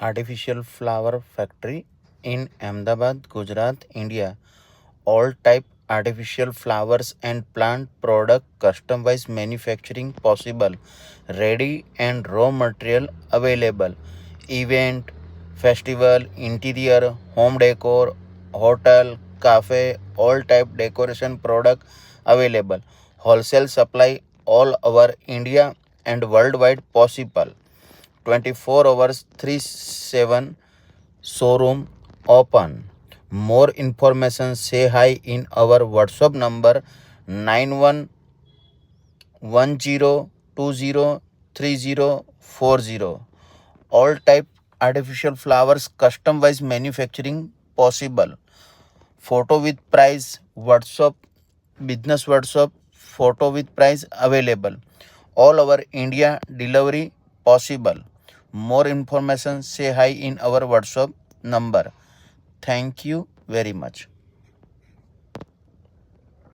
artificial flower factory in Ahmedabad, Gujarat, India. All type artificial flowers and plant product customized manufacturing possible. Ready and raw material available. Event, festival, interior, home decor, hotel, cafe, all type decoration product available. Wholesale supply all over India and worldwide possible. 24 hours 37 showroom open. More information say hi in our WhatsApp number 9110203040. All type artificial flowers customized manufacturing possible. Photo with price WhatsApp business WhatsApp photo with price available. All over India delivery possible. More information say hi in our WhatsApp number. Thank you very much.